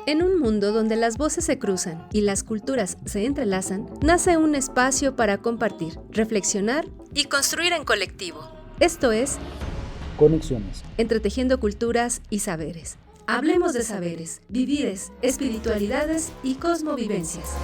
En un mundo donde las voces se cruzan y las culturas se entrelazan, nace un espacio para compartir, reflexionar y construir en colectivo. Esto es Conexiones. Entretejiendo culturas y saberes. Hablemos de saberes, vivires, espiritualidades y cosmovivencias.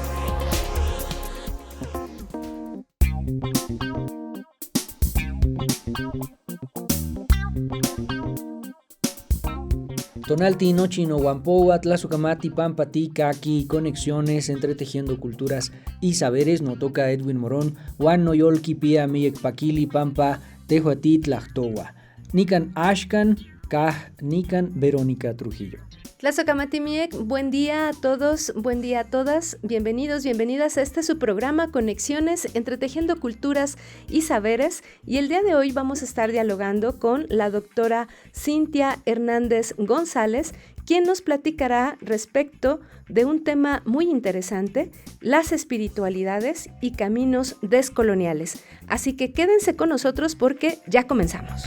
Tonaltino, Chino, Huampoa, Tlazocamati, Pampati, Kaki, Conexiones, Entretejiendo Culturas y Saberes, no toca Edwin Morón, Juan Noyolki, Pia, Miyek Paquili, Pampa, Tehuati, Tlactowa, Nican Ashkan, Kaj, Nican, Verónica Trujillo. Tlazocamati-Miek, buen día a todos, buen día a todas, bienvenidos, bienvenidas a este su programa Conexiones, Entretejiendo Culturas y Saberes, y el día de hoy vamos a estar dialogando con la doctora Cintia Hernández González, quien nos platicará respecto de un tema muy interesante, las espiritualidades y caminos descoloniales. Así que quédense con nosotros porque ya comenzamos.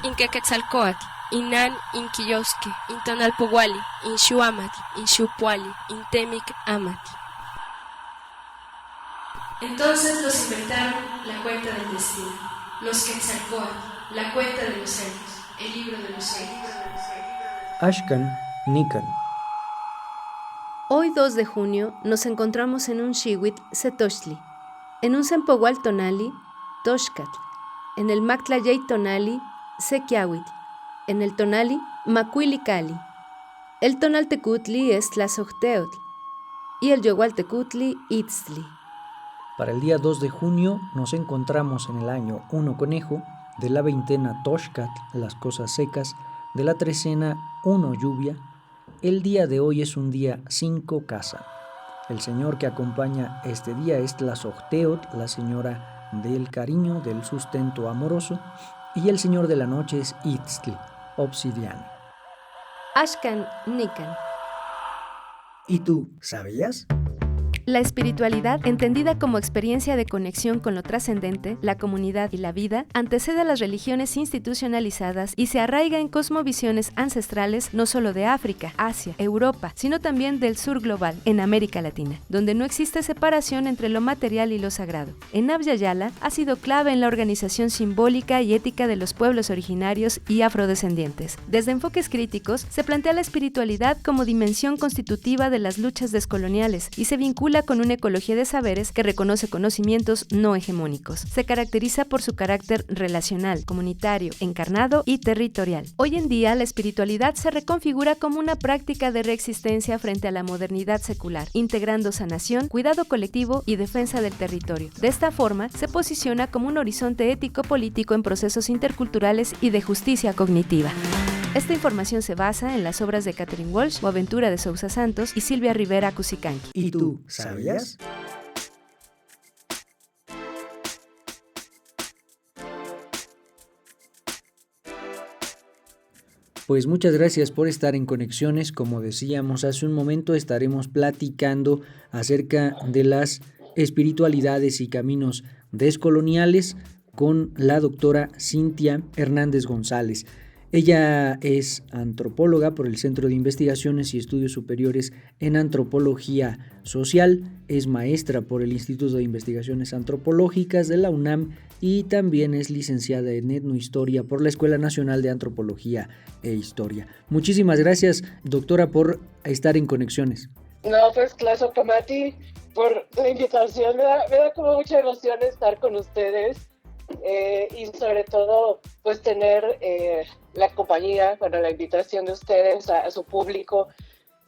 Inquequetzalcóatl, Inan Inquiyosque, Intonalpohuali, Inshuamati, Inshupuali, Intemic Amati. Entonces los inventaron la cuenta del destino, los Quetzalcóatl, la cuenta de los años, el libro de los años. Ashkan, Nican. Hoy 2 de junio nos encontramos en un Xihuitl Setochtli, en un Sempohual Tonali, Toxcatl, en el Mactlayey Tonali, Sequiahuitl, en el Tonali, Macuilicali. El Tonaltecutli es Tlazocteotl y el Yogualtecutli, Itztli. Para el día 2 de junio nos encontramos en el año 1 Conejo, de la veintena Toxcatl, las cosas secas, de la trecena 1 Lluvia. El día de hoy es un día 5 Casa. El señor que acompaña este día es Tlazocteotl, la señora del cariño, del sustento amoroso, y el señor de la noche es Itztli, obsidiana. Ashkan Nikan. ¿Y tú sabías? La espiritualidad, entendida como experiencia de conexión con lo trascendente, la comunidad y la vida, antecede a las religiones institucionalizadas y se arraiga en cosmovisiones ancestrales no solo de África, Asia, Europa, sino también del sur global, en América Latina, donde no existe separación entre lo material y lo sagrado. En Abya Yala ha sido clave en la organización simbólica y ética de los pueblos originarios y afrodescendientes. Desde enfoques críticos, se plantea la espiritualidad como dimensión constitutiva de las luchas descoloniales y se vincula con una ecología de saberes que reconoce conocimientos no hegemónicos. Se caracteriza por su carácter relacional, comunitario, encarnado y territorial. Hoy en día, la espiritualidad se reconfigura como una práctica de reexistencia frente a la modernidad secular, integrando sanación, cuidado colectivo y defensa del territorio. De esta forma, se posiciona como un horizonte ético-político en procesos interculturales y de justicia cognitiva. Esta información se basa en las obras de Catherine Walsh, Boaventura de Sousa Santos y Silvia Rivera Cusicanqui. ¿Y tú sabías? Pues muchas gracias por estar en Conexiones. Como decíamos hace un momento, estaremos platicando acerca de las espiritualidades y caminos descoloniales con la doctora Cintia Hernández González. Ella es antropóloga por el Centro de Investigaciones y Estudios Superiores en Antropología Social, es maestra por el Instituto de Investigaciones Antropológicas de la UNAM y también es licenciada en Etnohistoria por la Escuela Nacional de Antropología e Historia. Muchísimas gracias, doctora, por estar en Conexiones. No, pues Tlazocamati, por la invitación, me da como mucha emoción estar con ustedes. Y sobre todo pues tener la compañía, la invitación de ustedes a su público.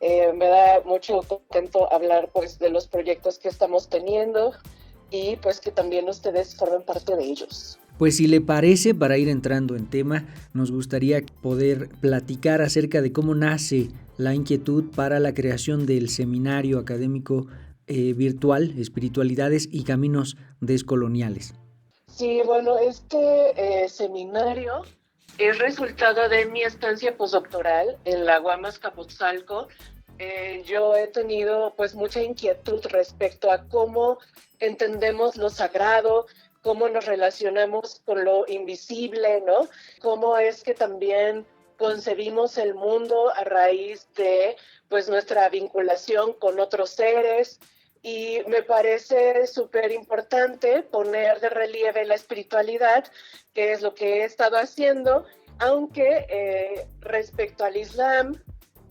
Me da mucho contento hablar pues de los proyectos que estamos teniendo y pues que también ustedes formen parte de ellos. Pues si le parece, para ir entrando en tema, nos gustaría poder platicar acerca de cómo nace la inquietud para la creación del seminario académico virtual, Espiritualidades y Caminos Descoloniales. Sí, bueno, este seminario es resultado de mi estancia postdoctoral en la UAM Azcapotzalco. Yo he tenido pues mucha inquietud respecto a cómo entendemos lo sagrado, cómo nos relacionamos con lo invisible, ¿no? Cómo es que también concebimos el mundo a raíz de pues nuestra vinculación con otros seres, y me parece súper importante poner de relieve la espiritualidad, que es lo que he estado haciendo, aunque respecto al Islam,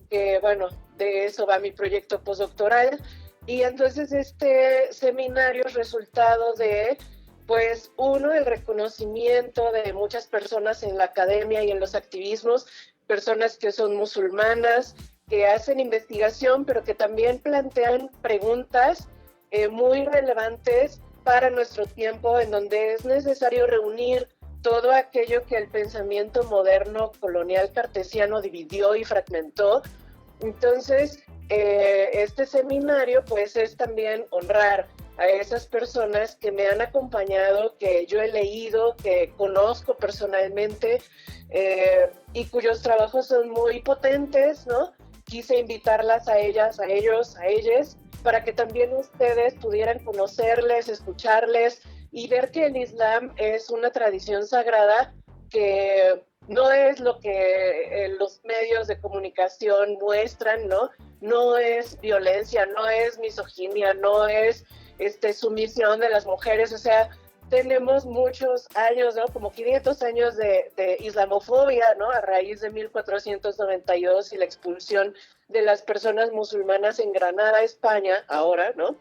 que bueno, de eso va mi proyecto postdoctoral, y entonces este seminario es resultado de, pues uno, el reconocimiento de muchas personas en la academia y en los activismos, personas que son musulmanas, que hacen investigación, pero que también plantean preguntas muy relevantes para nuestro tiempo, en donde es necesario reunir todo aquello que el pensamiento moderno colonial cartesiano dividió y fragmentó. Entonces, este seminario pues es también honrar a esas personas que me han acompañado, que yo he leído, que conozco personalmente, y cuyos trabajos son muy potentes, ¿no? Quise invitarlas a ellas, a ellos, a ellas, para que también ustedes pudieran conocerles, escucharles y ver que el Islam es una tradición sagrada que no es lo que los medios de comunicación muestran, ¿no? No es violencia, no es misoginia, no es sumisión de las mujeres, o sea, tenemos muchos años, ¿no? Como 500 años de islamofobia, ¿no? A raíz de 1492 y la expulsión de las personas musulmanas en Granada, España, ahora, ¿no?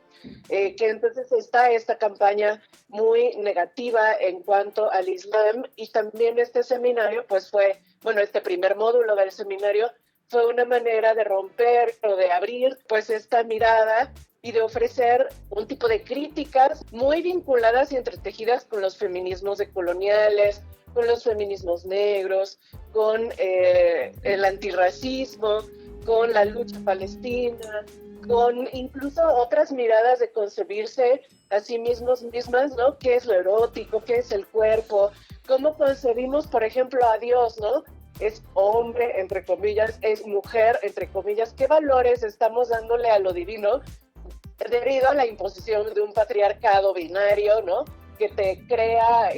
Que entonces está esta campaña muy negativa en cuanto al Islam, y también este seminario, pues fue, bueno, este primer módulo del seminario fue una manera de romper o de abrir, pues, esta mirada y de ofrecer un tipo de críticas muy vinculadas y entretejidas con los feminismos decoloniales, con los feminismos negros, con el antirracismo, con la lucha palestina, con incluso otras miradas de concebirse a sí mismas, ¿no? ¿Qué es lo erótico? ¿Qué es el cuerpo? ¿Cómo concebimos, por ejemplo, a Dios, ¿no? ¿Es hombre, entre comillas? ¿Es mujer, entre comillas? ¿Qué valores estamos dándole a lo divino debido a la imposición de un patriarcado binario, ¿no? Que te crea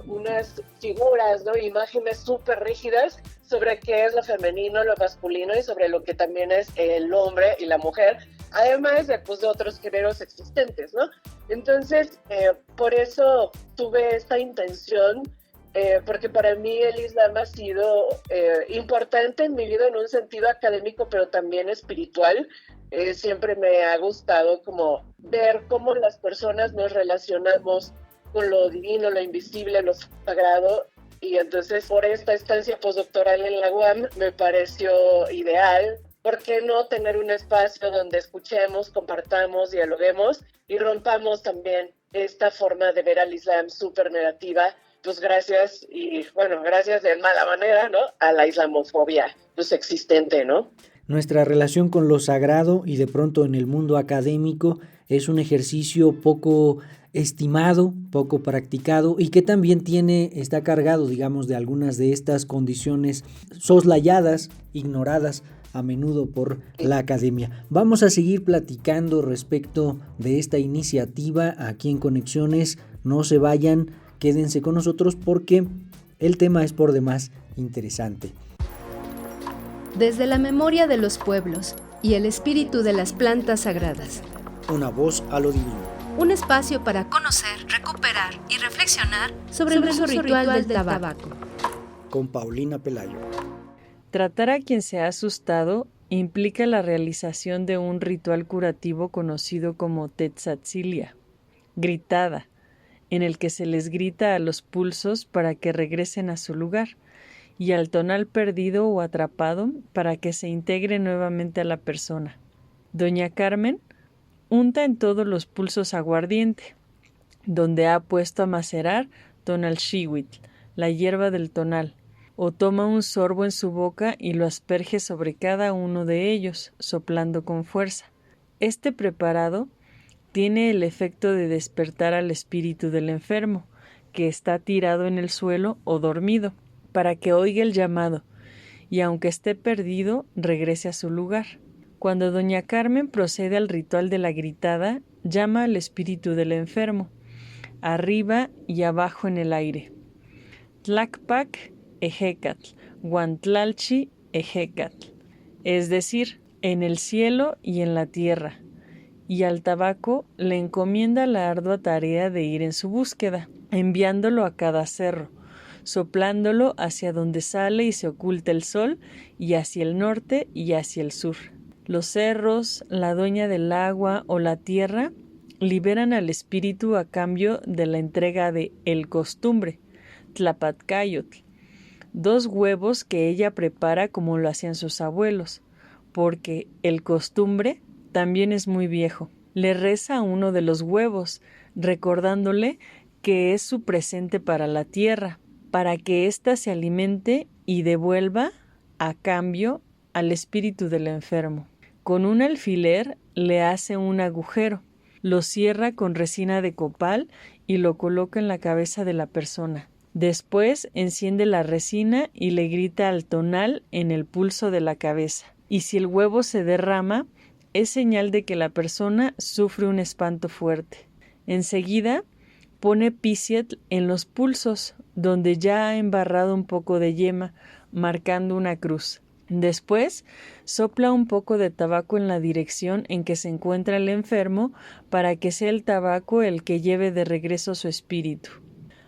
unas figuras, ¿no? Imágenes súper rígidas sobre qué es lo femenino, lo masculino, y sobre lo que también es el hombre y la mujer, además de, pues, de otros géneros existentes, ¿no? Entonces, por eso tuve esta intención, porque para mí el Islam ha sido importante en mi vida en un sentido académico, pero también espiritual. Siempre me ha gustado como ver cómo las personas nos relacionamos con lo divino, lo invisible, lo sagrado, y entonces por esta estancia postdoctoral en la UAM me pareció ideal. ¿Por qué no tener un espacio donde escuchemos, compartamos, dialoguemos y rompamos también esta forma de ver al Islam súper negativa? Pues gracias, y bueno, gracias de mala manera, ¿no? A la islamofobia, pues, existente, ¿no? Nuestra relación con lo sagrado y de pronto en el mundo académico es un ejercicio poco estimado, poco practicado, y que también está cargado, digamos, de algunas de estas condiciones soslayadas, ignoradas a menudo por la academia. Vamos a seguir platicando respecto de esta iniciativa aquí en Conexiones. No se vayan, quédense con nosotros porque el tema es por demás interesante. Desde la memoria de los pueblos y el espíritu de las plantas sagradas. Una voz a lo divino. Un espacio para conocer, recuperar y reflexionar sobre el uso ritual del tabaco. Con Paulina Pelayo. Tratar a quien se ha asustado implica la realización de un ritual curativo conocido como tetzatzilia, gritada, en el que se les grita a los pulsos para que regresen a su lugar, y al tonal perdido o atrapado para que se integre nuevamente a la persona. Doña Carmen unta en todos los pulsos aguardiente, donde ha puesto a macerar tonalxihuitl, la hierba del tonal, o toma un sorbo en su boca y lo asperge sobre cada uno de ellos, soplando con fuerza. Este preparado tiene el efecto de despertar al espíritu del enfermo, que está tirado en el suelo o dormido, para que oiga el llamado, y aunque esté perdido, regrese a su lugar. Cuando doña Carmen procede al ritual de la gritada, llama al espíritu del enfermo, arriba y abajo en el aire. Tlacpac ejecatl, guantlalchi ejecatl, es decir, en el cielo y en la tierra. Y al tabaco le encomienda la ardua tarea de ir en su búsqueda, enviándolo a cada cerro, soplándolo hacia donde sale y se oculta el sol, y hacia el norte y hacia el sur. Los cerros, la dueña del agua o la tierra liberan al espíritu a cambio de la entrega de el costumbre, Tlapatcayotl, 2 huevos que ella prepara como lo hacían sus abuelos, porque el costumbre también es muy viejo. Le reza a uno de los huevos, recordándole que es su presente para la tierra, para que ésta se alimente y devuelva a cambio al espíritu del enfermo. Con un alfiler le hace un agujero, lo cierra con resina de copal y lo coloca en la cabeza de la persona. Después enciende la resina y le grita al tonal en el pulso de la cabeza. Y si el huevo se derrama, es señal de que la persona sufre un espanto fuerte. Enseguida pone pisietl en los pulsos, donde ya ha embarrado un poco de yema, marcando una cruz. Después sopla un poco de tabaco en la dirección en que se encuentra el enfermo para que sea el tabaco el que lleve de regreso su espíritu.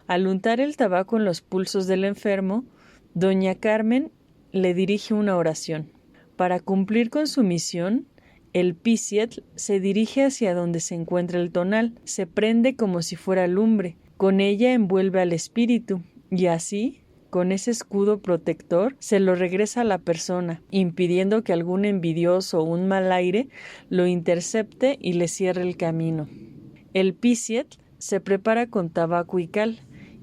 Al untar el tabaco en los pulsos del enfermo, doña Carmen le dirige una oración. Para cumplir con su misión, el pisietl se dirige hacia donde se encuentra el tonal, se prende como si fuera lumbre, con ella envuelve al espíritu, y así, con ese escudo protector, se lo regresa a la persona, impidiendo que algún envidioso o un mal aire lo intercepte y le cierre el camino. El pisietl se prepara con tabaco y cal,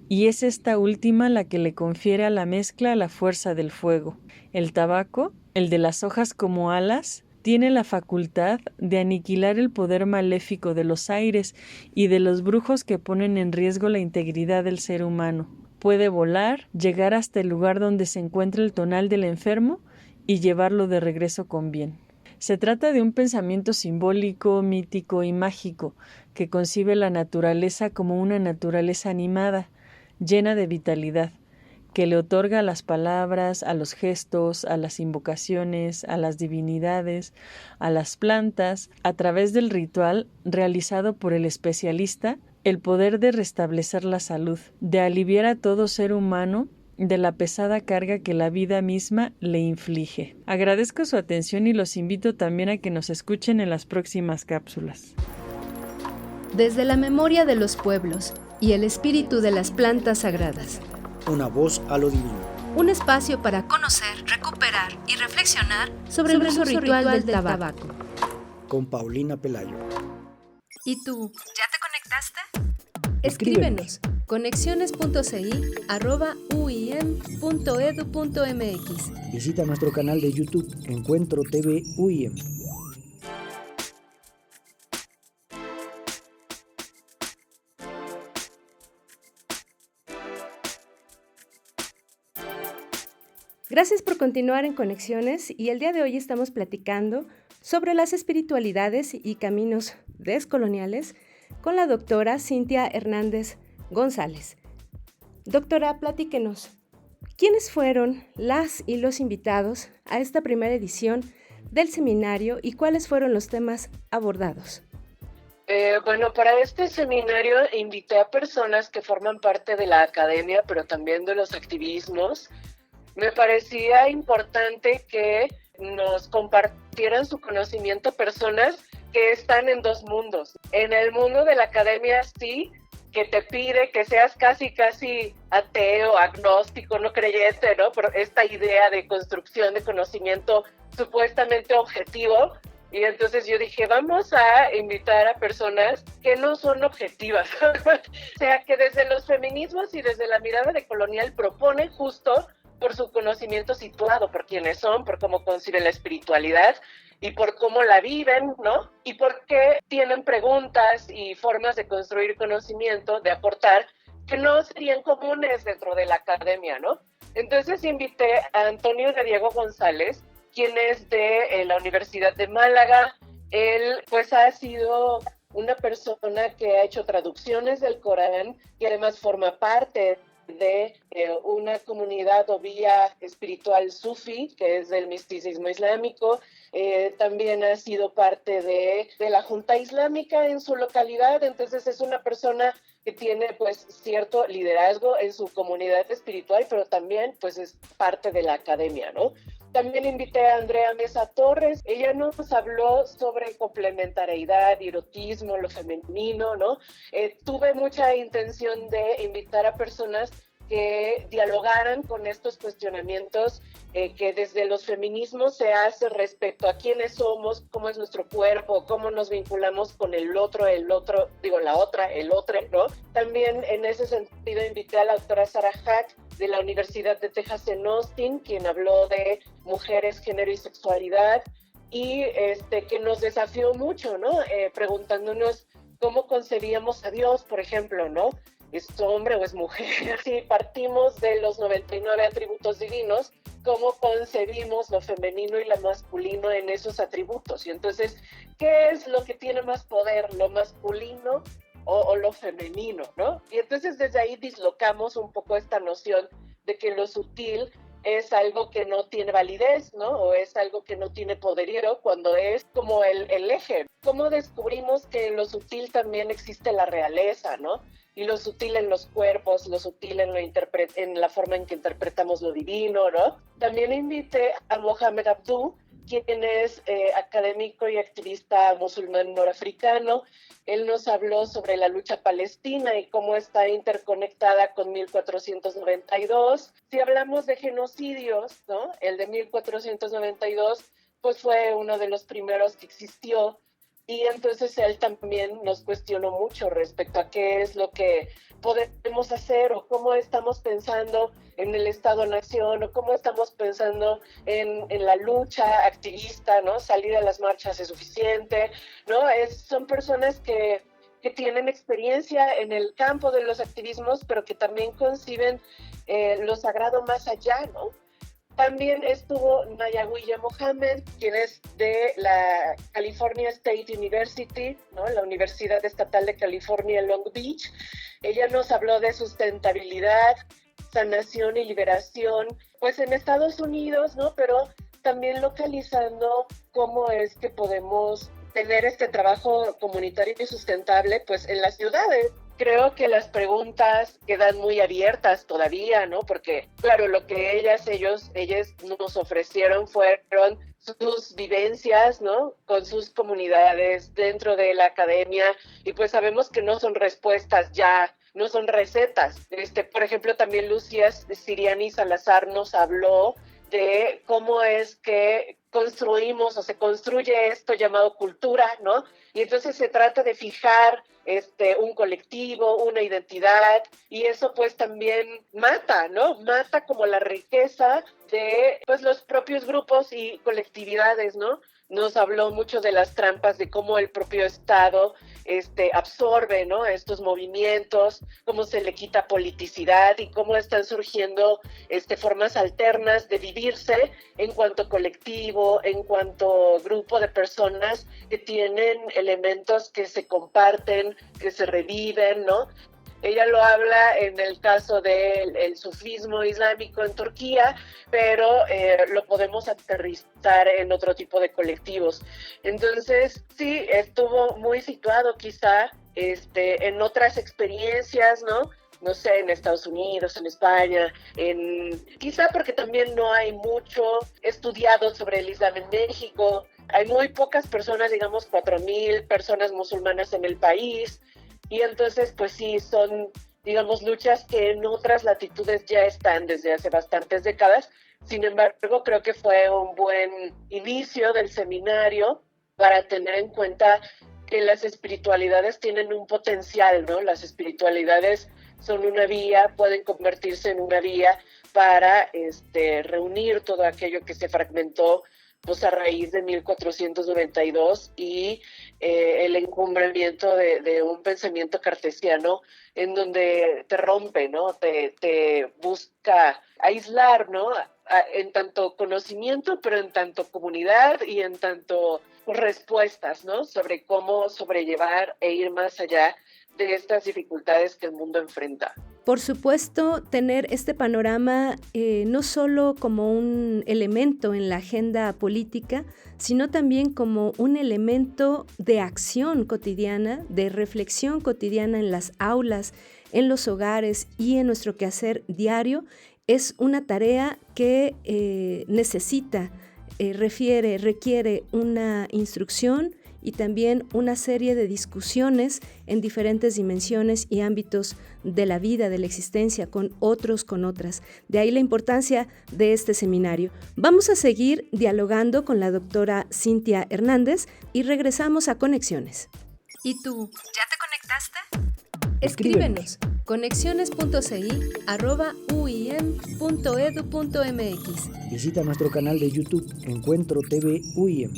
y es esta última la que le confiere a la mezcla la fuerza del fuego. El tabaco, el de las hojas como alas, tiene la facultad de aniquilar el poder maléfico de los aires y de los brujos que ponen en riesgo la integridad del ser humano. Puede volar, llegar hasta el lugar donde se encuentra el tonal del enfermo y llevarlo de regreso con bien. Se trata de un pensamiento simbólico, mítico y mágico que concibe la naturaleza como una naturaleza animada, llena de vitalidad, que le otorga a las palabras, a los gestos, a las invocaciones, a las divinidades, a las plantas, a través del ritual realizado por el especialista, el poder de restablecer la salud, de aliviar a todo ser humano de la pesada carga que la vida misma le inflige. Agradezco su atención y los invito también a que nos escuchen en las próximas cápsulas. Desde la memoria de los pueblos y el espíritu de las plantas sagradas. Una voz a lo divino. Un espacio para conocer, recuperar y reflexionar sobre el uso ritual del tabaco. Con Paulina Pelayo. ¿Y tú, ya te conectaste? Escríbenos conexiones.ci@uim.edu.mx. Visita nuestro canal de YouTube Encuentro TV UIM. Gracias por continuar en Conexiones y el día de hoy estamos platicando sobre las espiritualidades y caminos descoloniales con la doctora Cintia Hernández González. Doctora, platíquenos, ¿quiénes fueron las y los invitados a esta primera edición del seminario y cuáles fueron los temas abordados? Bueno, para este seminario invité a personas que forman parte de la academia, pero también de los activismos. Me parecía importante que nos compartieran su conocimiento personas que están en dos mundos. En el mundo de la academia sí, que te pide que seas casi ateo, agnóstico, no creyente, ¿no? Pero esta idea de construcción de conocimiento supuestamente objetivo. Y entonces yo dije, vamos a invitar a personas que no son objetivas. O sea, que desde los feminismos y desde la mirada decolonial proponen justo por su conocimiento situado, por quiénes son, por cómo conciben la espiritualidad y por cómo la viven, ¿no? Y por qué tienen preguntas y formas de construir conocimiento, de aportar, que no serían comunes dentro de la academia, ¿no? Entonces invité a Antonio de Diego González, quien es de la Universidad de Málaga. Él pues ha sido una persona que ha hecho traducciones del Corán, que además forma parte de una comunidad o vía espiritual sufi, que es del misticismo islámico. También ha sido parte de la Junta Islámica en su localidad, entonces es una persona que tiene pues cierto liderazgo en su comunidad espiritual, pero también pues es parte de la academia, ¿no? También invité a Andrea Mesa Torres. Ella nos habló sobre complementariedad, erotismo, lo femenino, ¿no? Tuve mucha intención de invitar a personas que dialogaran con estos cuestionamientos que desde los feminismos se hace respecto a quiénes somos, cómo es nuestro cuerpo, cómo nos vinculamos con el otro, digo la otra, el otro, ¿no? También en ese sentido invité a la doctora Sarah Hack de la Universidad de Texas en Austin, quien habló de mujeres, género y sexualidad, y que nos desafió mucho, ¿no? Preguntándonos cómo concebíamos a Dios, por ejemplo, ¿no? ¿Es hombre o es mujer? Si partimos de los 99 atributos divinos, ¿cómo concebimos lo femenino y lo masculino en esos atributos? Y entonces, ¿qué es lo que tiene más poder, lo masculino o lo femenino, ¿no? Y entonces desde ahí dislocamos un poco esta noción de que lo sutil es algo que no tiene validez, ¿no? O es algo que no tiene poderío, cuando es como el eje. ¿Cómo descubrimos que en lo sutil también existe la realeza, ¿no? Y lo sutil en los cuerpos, lo sutil en la forma en que interpretamos lo divino, ¿no? También invité a Mohamed Abdu, quien es académico y activista musulmán norafricano. Él nos habló sobre la lucha palestina y cómo está interconectada con 1492. Si hablamos de genocidios, ¿no? El de 1492, pues fue uno de los primeros que existió. Y entonces él también nos cuestionó mucho respecto a qué es lo que podemos hacer o cómo estamos pensando en el Estado-Nación o cómo estamos pensando en la lucha activista, ¿no? Salir a las marchas es suficiente, ¿no? Son personas que tienen experiencia en el campo de los activismos, pero que también conciben lo sagrado más allá, ¿no? También estuvo Nayawiya Mohammed, quien es de la California State University, ¿no? La Universidad Estatal de California en Long Beach. Ella nos habló de sustentabilidad, sanación y liberación, pues en Estados Unidos, ¿no? Pero también localizando cómo es que podemos tener este trabajo comunitario y sustentable, pues en las ciudades. Creo que las preguntas quedan muy abiertas todavía, ¿no? Porque, claro, lo que ellas nos ofrecieron fueron sus vivencias, ¿no? Con sus comunidades dentro de la academia, y pues sabemos que no son respuestas ya, no son recetas. Por ejemplo, también Lucía Siriani Salazar nos habló de cómo es que construimos o se construye esto llamado cultura, ¿no? Y entonces se trata de fijar un colectivo, una identidad, y eso pues también mata, ¿no? Mata como la riqueza de pues los propios grupos y colectividades, ¿no? Nos habló mucho de las trampas, de cómo el propio Estado absorbe, ¿no? Estos movimientos, cómo se le quita politicidad y cómo están surgiendo formas alternas de vivirse en cuanto colectivo, en cuanto grupo de personas que tienen elementos que se comparten, que se reviven, ¿no? Ella lo habla en el caso del sufismo islámico en Turquía, pero lo podemos aterrizar en otro tipo de colectivos. Entonces, sí, estuvo muy situado quizá en otras experiencias, ¿no? No sé, en Estados Unidos, en España, quizá porque también no hay mucho estudiado sobre el Islam en México. Hay muy pocas personas, digamos 4,000 personas musulmanas en el país. Y entonces, pues sí, son, digamos, luchas que en otras latitudes ya están desde hace bastantes décadas. Sin embargo, creo que fue un buen inicio del seminario para tener en cuenta que las espiritualidades tienen un potencial, ¿no? Las espiritualidades son una vía, pueden convertirse en una vía para reunir todo aquello que se fragmentó pues a raíz de 1492 y el encumbramiento de un pensamiento cartesiano en donde te rompe, ¿no? Te busca aislar, ¿no? En tanto conocimiento, pero en tanto comunidad y en tanto respuestas, ¿no? Sobre cómo sobrellevar e ir más allá de estas dificultades que el mundo enfrenta. Por supuesto, tener este panorama no solo como un elemento en la agenda política, sino también como un elemento de acción cotidiana, de reflexión cotidiana en las aulas, en los hogares y en nuestro quehacer diario, es una tarea que requiere una instrucción y también una serie de discusiones en diferentes dimensiones y ámbitos de la vida, de la existencia, con otros, con otras. De ahí la importancia de este seminario. Vamos a seguir dialogando con la doctora Cintia Hernández y regresamos a Conexiones. ¿Y tú, ya te conectaste? Escríbenos conexiones.ci@uim.edu.mx. Visita nuestro canal de YouTube Encuentro TV UIM.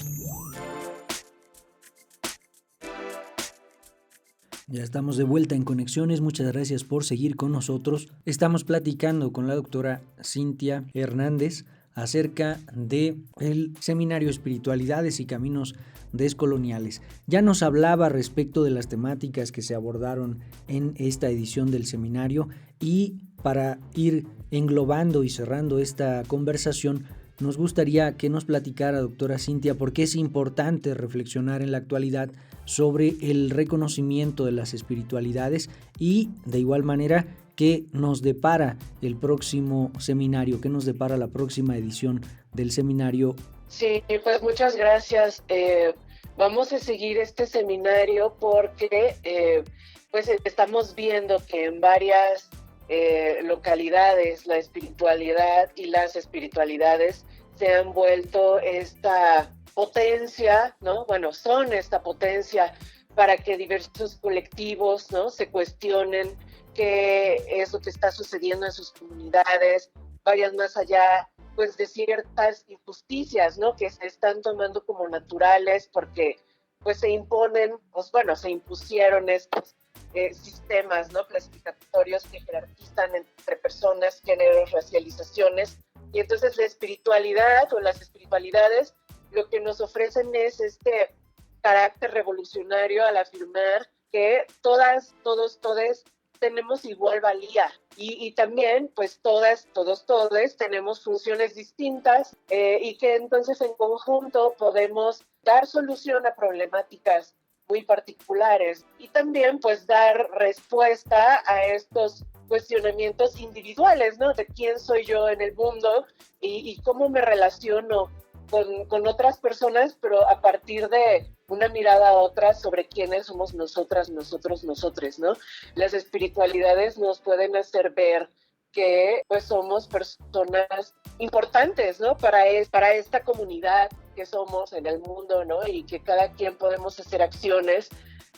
Ya estamos de vuelta en Conexiones, muchas gracias por seguir con nosotros. Estamos platicando con la doctora Cintia Hernández acerca del seminario Espiritualidades y Caminos Descoloniales. Ya nos hablaba respecto de las temáticas que se abordaron en esta edición del seminario y para ir englobando y cerrando esta conversación, nos gustaría que nos platicara, doctora Cintia, por qué es importante reflexionar en la actualidad sobre el reconocimiento de las espiritualidades y, de igual manera, qué nos depara el próximo seminario, qué nos depara la próxima edición del seminario. Sí, pues muchas gracias. Vamos a seguir este seminario porque pues estamos viendo que en varias localidades la espiritualidad y las espiritualidades se han vuelto esta potencia, ¿no? Bueno, son esta potencia para que diversos colectivos, ¿no?, se cuestionen qué es lo que está sucediendo en sus comunidades, vayan más allá, pues, de ciertas injusticias, ¿no?, que se están tomando como naturales porque, pues, se imponen, pues, bueno, se impusieron estos sistemas, ¿no?, clasificatorios que jerarquizan entre personas, géneros, racializaciones, y entonces la espiritualidad o las espiritualidades lo que nos ofrecen es este carácter revolucionario al afirmar que todas, todos, todes tenemos igual valía y también pues todas, todos, todes tenemos funciones distintas y que entonces en conjunto podemos dar solución a problemáticas muy particulares y también pues dar respuesta a estos cuestionamientos individuales, ¿no? De quién soy yo en el mundo y cómo me relaciono con otras personas, pero a partir de una mirada a otra sobre quiénes somos nosotras, nosotros, nosotres, ¿no? Las espiritualidades nos pueden hacer ver que pues somos personas importantes, ¿no? Para esta comunidad que somos en el mundo, ¿no? Y que cada quien podemos hacer acciones,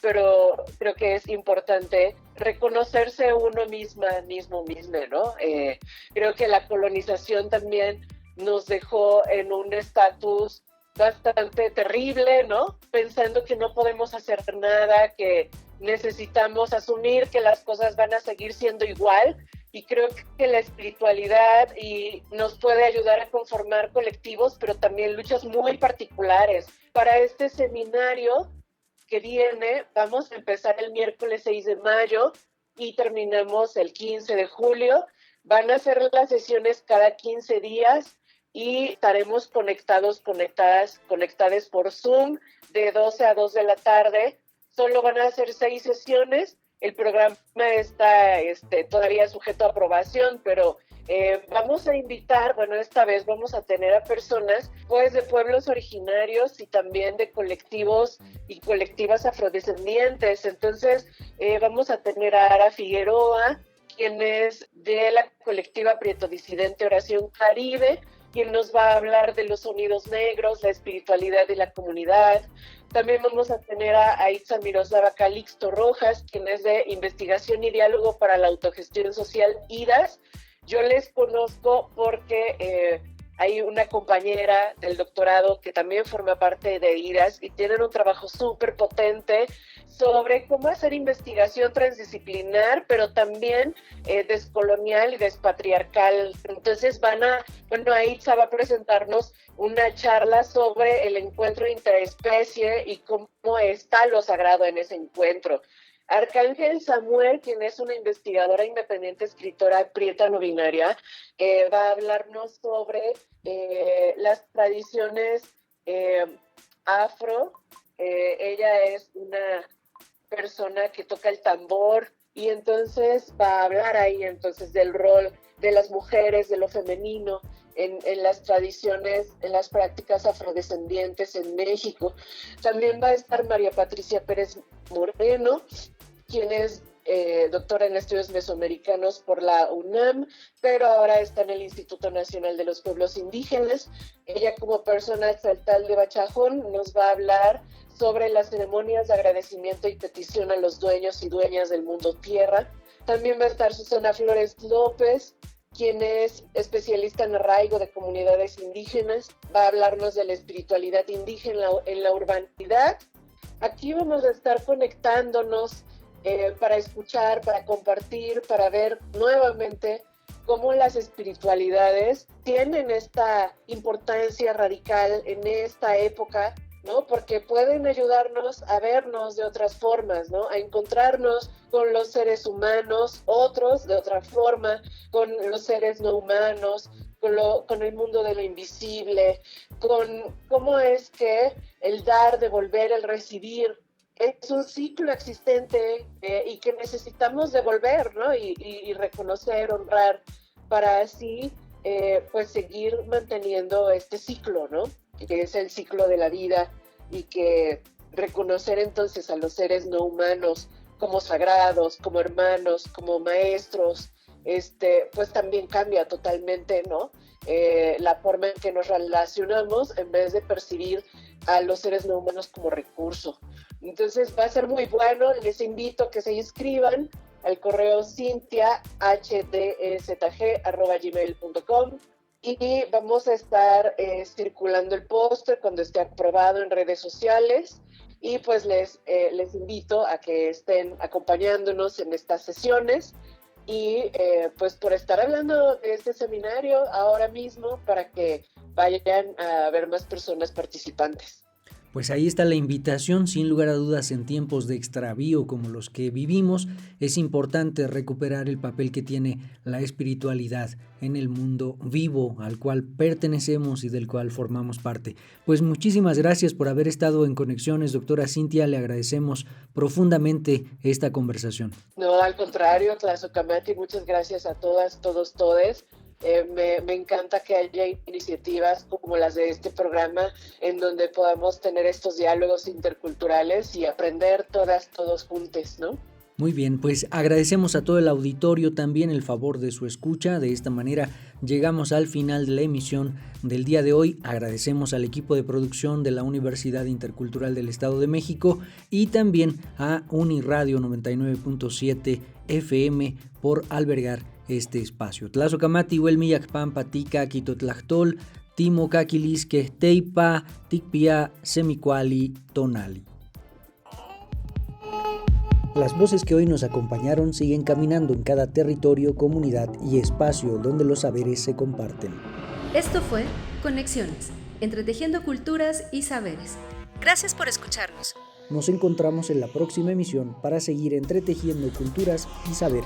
pero creo que es importante reconocerse uno mismo, ¿no? Creo que la colonización también nos dejó en un estatus bastante terrible, ¿no? Pensando que no podemos hacer nada, que necesitamos asumir que las cosas van a seguir siendo igual, y creo que la espiritualidad nos puede ayudar a conformar colectivos, pero también luchas muy particulares. Para este seminario que viene, vamos a empezar el miércoles 6 de mayo y terminamos el 15 de julio. Van a ser las sesiones cada 15 días y estaremos conectadas por Zoom de 12 a 2 de la tarde. Solo van a ser 6 sesiones. El programa está todavía sujeto a aprobación, pero vamos a invitar, bueno, esta vez vamos a tener a personas pues de pueblos originarios y también de colectivos y colectivas afrodescendientes. Entonces vamos a tener a Ara Figueroa, quien es de la colectiva Prieto Disidente Oración Caribe, quien nos va a hablar de los sonidos negros, la espiritualidad de la comunidad. También vamos a tener a Itza Miroslava Calixto Rojas, quien es de Investigación y Diálogo para la Autogestión Social, IDAS. Yo les conozco porque hay una compañera del doctorado que también forma parte de IDAS y tienen un trabajo súper potente sobre cómo hacer investigación transdisciplinar, pero también descolonial y despatriarcal. Entonces Aitza va a presentarnos una charla sobre el encuentro interespecie y cómo está lo sagrado en ese encuentro. Arcángel Samuel, quien es una investigadora independiente, escritora prieta no binaria, va a hablarnos sobre las tradiciones afro. Ella es una persona que toca el tambor y entonces va a hablar ahí entonces del rol de las mujeres, de lo femenino en las tradiciones, en las prácticas afrodescendientes en México. También va a estar María Patricia Pérez Moreno, quien es doctora en estudios mesoamericanos por la UNAM, pero ahora está en el Instituto Nacional de los Pueblos Indígenas. Ella, como persona exaltal de Bachajón, nos va a hablar sobre las ceremonias de agradecimiento y petición a los dueños y dueñas del mundo tierra. También va a estar Susana Flores López, quien es especialista en arraigo de comunidades indígenas. Va a hablarnos de la espiritualidad indígena en la urbanidad. Aquí vamos a estar conectándonos para escuchar, para compartir, para ver nuevamente cómo las espiritualidades tienen esta importancia radical en esta época, ¿no? Porque pueden ayudarnos a vernos de otras formas, ¿no? A encontrarnos con los seres humanos, otros de otra forma, con los seres no humanos, con el mundo de lo invisible, con cómo es que el dar, devolver, el recibir es un ciclo existente y que necesitamos devolver, ¿no? Y reconocer, honrar, para así pues seguir manteniendo este ciclo, ¿no? Que es el ciclo de la vida, y que reconocer entonces a los seres no humanos como sagrados, como hermanos, como maestros, pues también cambia totalmente, ¿no? La forma en que nos relacionamos, en vez de percibir a los seres no humanos como recurso. Entonces va a ser muy bueno. Les invito a que se inscriban al correo cintiahdezg@gmail.com y vamos a estar circulando el póster cuando esté aprobado en redes sociales, y pues les invito a que estén acompañándonos en estas sesiones y pues por estar hablando de este seminario ahora mismo, para que vayan a ver más personas participantes. Pues ahí está la invitación. Sin lugar a dudas, en tiempos de extravío como los que vivimos, es importante recuperar el papel que tiene la espiritualidad en el mundo vivo al cual pertenecemos y del cual formamos parte. Pues muchísimas gracias por haber estado en Conexiones, doctora Cintia. Le agradecemos profundamente esta conversación. No, al contrario, Tlazocamati, muchas gracias a todas, todos, todes. Me encanta que haya iniciativas como las de este programa, en donde podamos tener estos diálogos interculturales y aprender todas, todos juntos, ¿no? Muy bien, pues agradecemos a todo el auditorio también el favor de su escucha. De esta manera llegamos al final de la emisión del día de hoy. Agradecemos al equipo de producción de la Universidad Intercultural del Estado de México y también a Uniradio 99.7 FM por albergar este espacio. Tlazocamati, Huelmiyacpampa, Tica, Quitotlactol, Timo, Caquilisque, Teipa, Ticpia, Semicuali, Tonali. Las voces que hoy nos acompañaron siguen caminando en cada territorio, comunidad y espacio donde los saberes se comparten. Esto fue Conexiones, entretejiendo culturas y saberes. Gracias por escucharnos. Nos encontramos en la próxima emisión para seguir entretejiendo culturas y saberes.